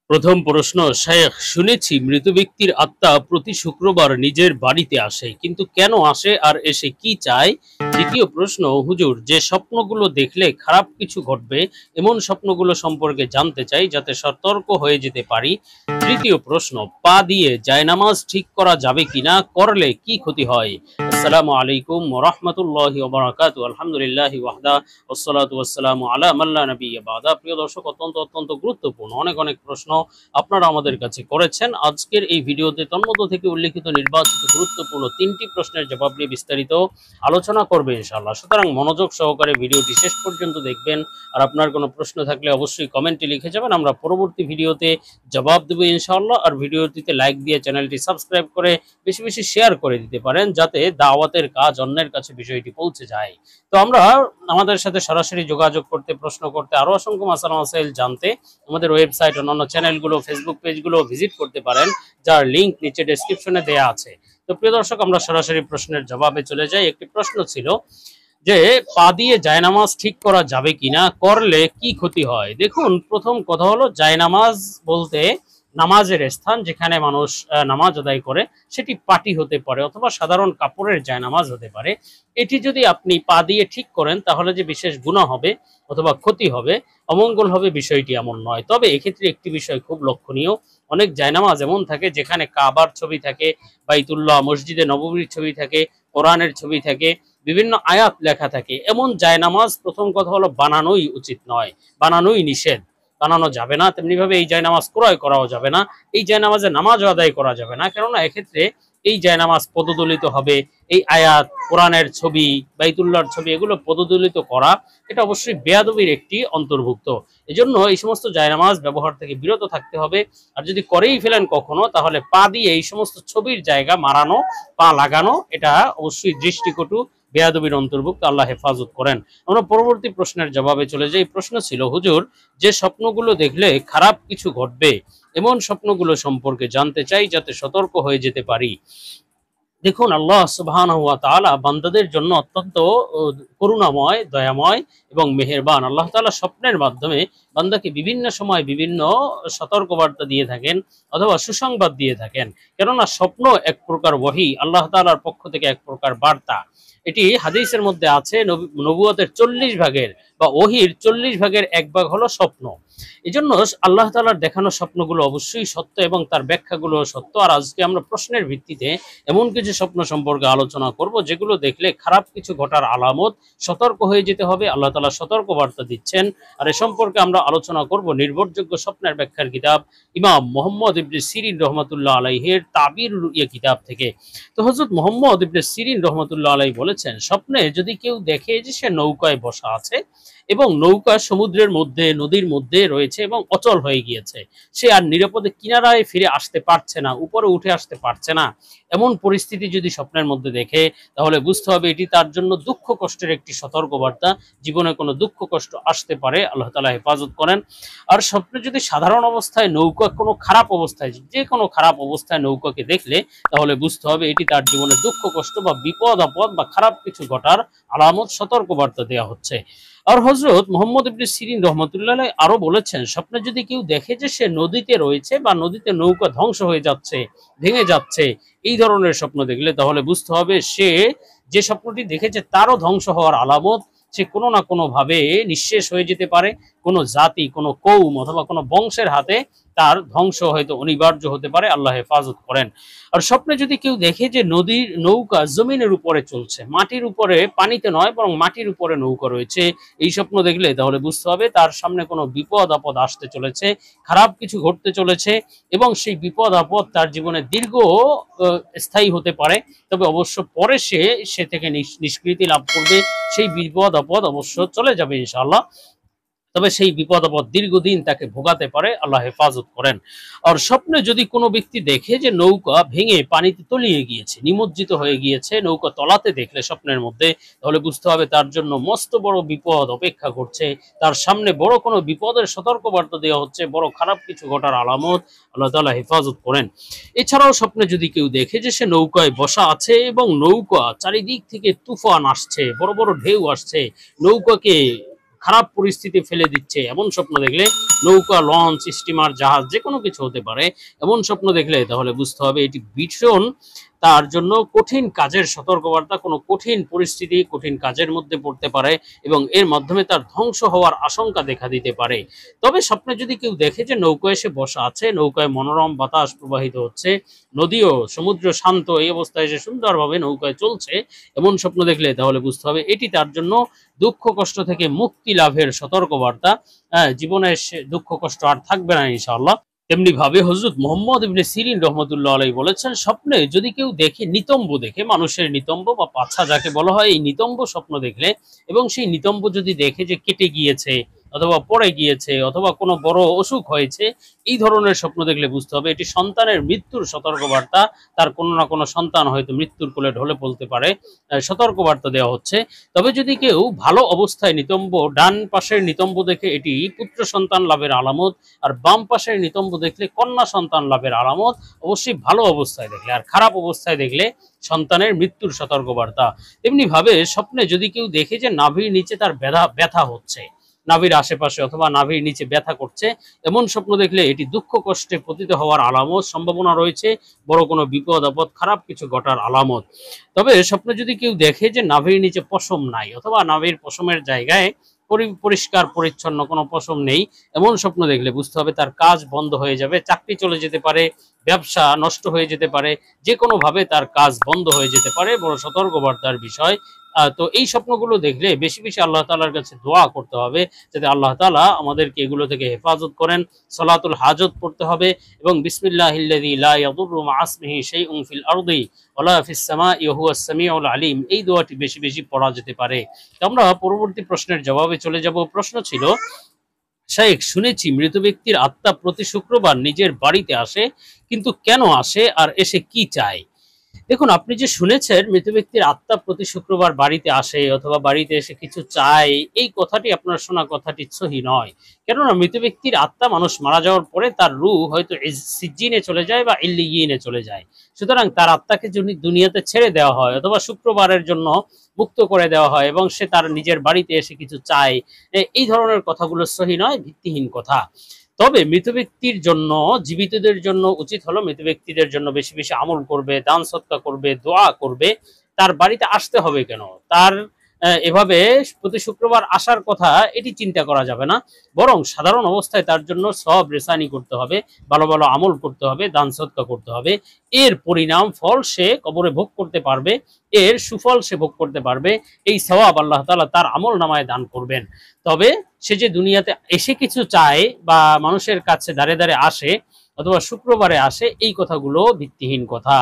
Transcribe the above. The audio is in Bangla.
প্রথম প্রশ্ন, শেখ শুনেছি মৃত ব্যক্তির আত্মা প্রতি শুক্রবার নিজের বাড়িতে আসে, কিন্তু কেন আসে আর এসে কি চায়? দ্বিতীয় প্রশ্ন, হুজুর, যে স্বপ্নগুলো দেখলে খারাপ কিছু ঘটবে এমন স্বপ্নগুলো সম্পর্কে জানতে চাই যাতে সতর্ক হয়ে যেতে পারি। তৃতীয় প্রশ্ন, পা দিয়ে জায়নামাজ ঠিক করা যাবে কিনা, করলে কি ক্ষতি হয়? আসসালামু আলাইকুম ওয়া রাহমাতুল্লাহি ওয়া বারাকাতুহু। আলহামদুলিল্লাহি ওয়াহদা ওয়াসসালাতু ওয়াসসালামু আলা মান লা নাবিয়্যা বা'দা। প্রিয় দর্শক, অত্যন্ত গুরুত্বপূর্ণ অনেক প্রশ্ন আপনারা আমাদের কাছে করেছেন। আজকের এই ভিডিওতে তন্মধ্য থেকে উল্লেখিত নির্বাচিত গুরুত্বপূর্ণ 3টি প্রশ্নের জবাব নিয়ে বিস্তারিত আলোচনা করবে ইনশাআল্লাহ। সুতরাং মনোযোগ সহকারে ভিডিওটি শেষ পর্যন্ত দেখবেন। আর আপনার কোনো প্রশ্ন থাকলে অবশ্যই কমেন্টে লিখে যাবেন, আমরা পরবর্তী ভিডিওতে জবাব দেব ইনশাআল্লাহ। আর ভিডিওটিতে লাইক দিয়ে চ্যানেলটি সাবস্ক্রাইব করে বেশি শেয়ার করে দিতে পারেন যাতে দাওয়াতের কাজ অন্যের কাছে বিষয়টি পৌঁছে যায়। তো আমরা আমাদের সাথে সরাসরি যোগাযোগ করতে, প্রশ্ন করতে, আরো অসংখ্য মাসালা মাসাইল জানতে আমাদের ওয়েবসাইট, অন্যান্য চ্যানেলগুলো, ফেসবুক পেজগুলো ভিজিট করতে পারেন, যার লিংক নিচে ডেসক্রিপশনে দেয়া আছে। তো প্রিয় দর্শক, আমরা সরাসরি প্রশ্নের জবাবে চলে যাই। একটি প্রশ্ন ছিল যে পা দিয়ে জায়নামাজ ঠিক করা যাবে কিনা, করলে কি ক্ষতি হয়? দেখুন, প্রথম কথা হলো, জায়নামাজ বলতে নামাজের স্থান যেখানে মানুষ নামাজ আদায় করে, সেটি পাটি হতে পারে অথবা সাধারণ কাপড়ের জায়নামাজ হতে পারে। এটি যদি আপনি পা দিয়ে ঠিক করেন তাহলে যে বিশেষ গুনাহ হবে অথবা ক্ষতি হবে, অমঙ্গল হবে, বিষয়টি এমন নয়। তবে এক্ষেত্রে একটি বিষয় খুব লক্ষণীয়, অনেক জায়নামাজ এমন থাকে যেখানে কাবার ছবি থাকে, বাইতুল্লাহ, মসজিদে নববীর ছবি থাকে, কোরআনের ছবি থাকে, বিভিন্ন আয়াত লেখা থাকে। এমন জায়নামাজ প্রথম কথা হলো বানানোই উচিত নয়, বানানোই নিষেধ, বানানো যাবে না। তেমনি ভাবে এই জায়নামাজ ক্রয় করাও যাবে না, এই জায়নামাজে নামাজ আদায় করা যাবে না, কেননা এক্ষেত্রে এই জায়নামাজ পদদলিত হবে। এই আয়াত, কোরআনের ছবি, বাইতুল্লাহর ছবি, এগুলো পদদলিত করা, এটা অবশ্যই বেয়াদবির একটি অন্তর্ভুক্ত। এজন্য এই সমস্ত জায়নামাজ ব্যবহার থেকে বিরত থাকতে হবে। আর যদি করেই ফেলেন কখনো, তাহলে পা দিয়ে এই সমস্ত ছবির জায়গা মারানো, পা লাগানো, এটা অবশ্যই দৃষ্টিকটু, বেয়াদবির অন্তর্ভুক্ত। আল্লাহ হেফাজত করেন। আমরা পরবর্তী প্রশ্নের জবাবে চলে যাই। প্রশ্ন ছিল, হুজুর, যে স্বপ্নগুলো দেখলে খারাপ কিছু ঘটবে এমন স্বপ্নগুলো সম্পর্কে জানতে চাই যাতে সতর্ক হয়ে যেতে পারি। দেখুন, আল্লাহ সুবহানাহু ওয়া তাআলা বান্দাদের জন্য অত্যন্ত করুণাময়, দয়াময় এবং মেহেরবান। আল্লাহ তাআলা স্বপ্নের মাধ্যমে বান্দাকে বিভিন্ন সময় বিভিন্ন সতর্কবার্তা দিয়ে থাকেন অথবা সুসংবাদ দিয়ে থাকেন। কেননা স্বপ্ন এক প্রকার ওহী, আল্লাহ তাআলার পক্ষ থেকে এক প্রকার বার্তা। এটি হাদিসের মধ্যে আছে, নবুয়তের 40 ভাগের বা ওহীর 40 ভাগের 1 ভাগ হলো স্বপ্ন। এই জন্য আল্লাহ তাআলার দেখানো স্বপ্নগুলো অবশ্যই সত্য এবং তার ব্যাখ্যাগুলো সত্য। আর আজকে আমরা প্রশ্নের ভিত্তিতে এমন কিছু স্বপ্ন সম্পর্কে আলোচনা করব যেগুলো দেখলে খারাপ কিছু ঘটার আলামত, সতর্ক হয়ে যেতে হবে। আল্লাহ তাআলা সতর্ক বার্তা দিচ্ছেন। আর এ সম্পর্কে আমরা আলোচনা করব নির্ভরযোগ্য স্বপ্নের ব্যাখ্যার কিতাব ইমাম মুহাম্মদ ইবনে সিরিন রহমাতুল্লাহ আলাইহির তাবির রুইয়া কিতাব থেকে। তো হযরত মুহাম্মদ ইবনে সিরিন রহমাতুল্লাহ আলাইহি বলেছেন, স্বপ্নে যদি কেউ দেখে যে সে নৌকায় বসা আছে এবং নৌকা সমুদ্রের মধ্যে, নদীর মধ্যে রয়েছে এবং অচল হয়ে গিয়েছে, সে আর নিরাপদে কিনারায় ফিরে আসতে পারছে না, উপরে উঠে আসতে পারছে না, এমন পরিস্থিতি যদি স্বপ্নের মধ্যে দেখে, তাহলে বুঝতে হবে এটি তার জন্য দুঃখ কষ্টের একটি সতর্কবার্তা। জীবনে কোনো দুঃখ কষ্ট আসতে পারে, আল্লাহ তাআলা হেফাজত করেন। আর স্বপ্নে যদি সাধারণ অবস্থায় নৌকা কোনো খারাপ অবস্থায়, যে কোনো খারাপ অবস্থায় নৌকাকে দেখলে, তাহলে বুঝতে হবে এটি তার জীবনে দুঃখ কষ্ট বা বিপদ আপদ বা খারাপ কিছু ঘটার আলামত, সতর্কবার্তা দেওয়া হচ্ছে। আর হযরত মুহাম্মদ ইবনে সিরিন রাহমাতুল্লাহ আলাইহি আরো বলেছেন, স্বপ্নে যদি কেউ দেখে যে সে নদীতে রয়েছে বা নদীতে নৌকা ধ্বংস হয়ে যাচ্ছে, ভেঙে যাচ্ছে, এই ধরনের স্বপ্ন দেখলে, তাহলে বুঝতে হবে সে যে স্বপ্নটি দেখেছে তারও ধ্বংস হওয়ার আলামত। সে কোনো না কোনো ভাবে নিঃশেষ হয়ে যেতে পারে, কোনো জাতি, কোনো কৌম অথবা কোনো বংশের হাতে তার ধ্বংস হয়তো অনিবার্য হতে পারে। আল্লাহ হেফাজত করেন। আর স্বপ্নে যদি কেউ দেখে যে নদীর নৌকা জমিনের উপরে চলছে, মাটির উপরে, পানিতে নয় বরং মাটির উপরে নৌকা রয়েছে, এই স্বপ্ন দেখলে তাহলে বুঝতে হবে তার সামনে কোনো বিপদ আপদ আসতে চলেছে, খারাপ কিছু ঘটতে চলেছে এবং সেই বিপদ আপদ তার জীবনে দীর্ঘ স্থায়ী হতে পারে। তবে অবশ্য পরে সে থেকে নিষ্কৃতি লাভ করবে, সেই বিপদ আপদ অবশ্য চলে যাবে ইনশাআল্লাহ। তবে সেই বিপদ আপদ দীর্ঘদিন তাকে ভোগাতে পারে, আল্লাহ হেফাজত করেন। আর স্বপ্নে যদি কোনো ব্যক্তি দেখে যে নৌকা ভেঙে পানিতে তলিয়ে গিয়েছে, নিমজ্জিত হয়ে গিয়েছে, নৌকা তলাতে দেখলে স্বপ্নের মধ্যে, তাহলে বুঝতে হবে তার জন্য মস্ত বড় বিপদ অপেক্ষা করছে, তার সামনে বড় কোনো বিপদের সতর্কবার্তা দেওয়া হচ্ছে, বড় খারাপ কিছু ঘটার আলামত। আল্লাহ তাআলা হেফাজত করেন। এছাড়াও স্বপ্নে যদি কেউ দেখে যে সে নৌকায় বসা আছে এবং নৌকা চারিদিক থেকে তুফান আসছে, বড় বড় ঢেউ আসছে, নৌকাকে খারাপ পরিস্থিতি ফেলে দিচ্ছে এমন স্বপ্ন দেখলে, নৌকা, লঞ্চ, স্টিমার, জাহাজ যে কোনো কিছু হতে পারে, এমন স্বপ্ন দেখলে তাহলে বুঝতে হবে এটি ভীষণ তার জন্য কঠিন কাজের সতর্কবার্তা। কোনো কঠিন পরিস্থিতি, কঠিন কাজের মধ্যে পড়তে পারে এবং এর মাধ্যমে তার ধ্বংস হওয়ার আশঙ্কা দেখা দিতে পারে। তবে স্বপ্নে যদি কেউ দেখে যে নৌকায় এসে বসা আছে, নৌকায় মনোরম বাতাস প্রবাহিত হচ্ছে, নদীও সমুদ্র শান্ত, এই অবস্থায় এসে সুন্দরভাবে নৌকায় চলছে, এমন স্বপ্ন দেখলে তাহলে বুঝতে হবে এটি তার জন্য দুঃখ কষ্ট থেকে মুক্তি লাভের সতর্কবার্তা। জীবনে দুঃখ কষ্ট আর থাকবে না ইনশাআল্লাহ। তেমনি ভাবে হযরত মুহাম্মদ ইবনে সিরিন রাহমাতুল্লাহ আলাইহি বলেছেন, স্বপ্নে যদি কেউ দেখে নিতম্ব, দেখে মানুষের নিতম্ব বা পাছা যাকে বলা হয়, এই নিতম্ব স্বপ্ন দেখলে এবং সেই নিতম্ব যদি দেখে যে কেটে গিয়েছে অথবা পড়ে গিয়েছে অথবা কোনো বড় অসুখ হয়েছে, এই ধরনের স্বপ্ন দেখলে বুঝতে হবে এটি সন্তানের মৃত্যুর সতর্কবার্তা। তার কোনো না কোনো সন্তান হয়তো মৃত্যুর কোলে ঢলে পড়তে পারে, সতর্কবার্তা দেওয়া হচ্ছে। তবে যদি কেউ ভালো অবস্থায় নিতম্ব, ডান পাশের নিতম্ব দেখে এটি পুত্র সন্তান লাভের আলামত, আর বাম পাশের নিতম্ব দেখলে কন্যা সন্তান লাভের আলামত, অবশ্যই ভালো অবস্থায় দেখলে। আর খারাপ অবস্থায় দেখলে সন্তানের মৃত্যুর সতর্কবার্তা। তেমনি ভাবে স্বপ্নে যদি কেউ দেখে যে নাভির নিচে তার ব্যথা হচ্ছে, নাভির আশেপাশে অথবা নাভির নিচে ব্যথা করছে, এমন স্বপ্ন দেখলে এটি দুঃখ কষ্টে পতিত হওয়ার আলামত, সম্ভাবনা রয়েছে বড় কোনো বিপদ আপদ, খারাপ কিছু ঘটার আলামত। তবে স্বপ্নে যদি কেউ দেখে যে নাভির নিচে পশম নাই অথবা নাভির পশমের জায়গায় পরিষ্কার পরিচ্ছন্ন কোনো পশম নেই, এমন স্বপ্ন দেখলে বুঝতে হবে তার কাজ বন্ধ হয়ে যাবে, চাকরি চলে যেতে পারে, ব্যবসা নষ্ট হয়ে যেতে পারে, যে কোনোভাবে তার কাজ বন্ধ হয়ে যেতে পারে, বড় সতর্কবার্তার বিষয়। তো এই স্বপ্নগুলো দেখলে বেশি বেশি আল্লাহ তাআলার কাছে দোয়া করতে হবে যাতে আল্লাহ তাআলা আমাদেরকে এগুলো থেকে হেফাজত করেন। সলাতুল হাজত পড়তে হবে এবং বিসমিল্লাহিল্লাযী লা ইয়াদুররু মা ইসমিহি শাইউন ফিল আরদি ওয়ালা ফিস সামাই ওয়া হুয়াস সামিউল আলিম, এই দোয়াটি বেশি বেশি পড়া যেতে পারে। তো আমরা পরবর্তী প্রশ্নের জবাবে চলে যাব। প্রশ্ন ছিল, শাইখ শুনেছি মৃত ব্যক্তির আত্মা প্রতি শুক্রবার নিজের বাড়িতে আসে, কিন্তু কেন আসে আর এসে কি চায়? দেখুন, আপনি যে শুনেছেন মৃত ব্যক্তির আত্মা প্রতি শুক্রবার বাড়িতে আসে অথবা বাড়িতে এসে কিছু চায়, এই কথাটি আপনার শোনা কথাটি সহি নয়। কেননা মৃত ব্যক্তির আত্মা, মানুষ মারা যাওয়ার পরে তার রূহ হয়তো সিজ্জিনে চলে যায় বা ইল্লিয়িনে চলে যায়। সুতরাং তার আত্মাকে যদি দুনিয়াতে ছেড়ে দেওয়া হয় অথবা শুক্রবারের জন্য মুক্ত করে দেওয়া হয় এবং সে তার নিজের বাড়িতে এসে কিছু চায়, এই ধরনের কথাগুলো সহি নয়, ভিত্তিহীন কথা। তবে মৃত ব্যক্তির জন্য, জীবিতদের জন্য উচিত হলো মৃত ব্যক্তিদের জন্য বেশি বেশি আমল করবে, দান সদকা করবে, দোয়া করবে। তার বাড়িতে আসতে হবে কেন? তার এভাবে প্রতি শুক্রবার আসার কথা এটি চিন্তা করা যাবে না। বরং সাধারণ অবস্থায় তার জন্য সব রেসানি করতে হবে, ভালো ভালো আমল করতে হবে, দান সদকা করতে হবে। এর পরিণাম ফল সে কবরে ভোগ করতে পারবে, এর সুফল সে ভোগ করতে পারবে। এই সওয়াব আল্লাহ তাআলা তার আমল নামায় দান করবেন। তবে সে যে দুনিয়াতে এসে কিছু চায় বা মানুষের কাছে দাঁড়ে দাঁড়ে আসে অথবা শুক্রবারে আসে, এই কথাগুলো ভিত্তিহীন কথা।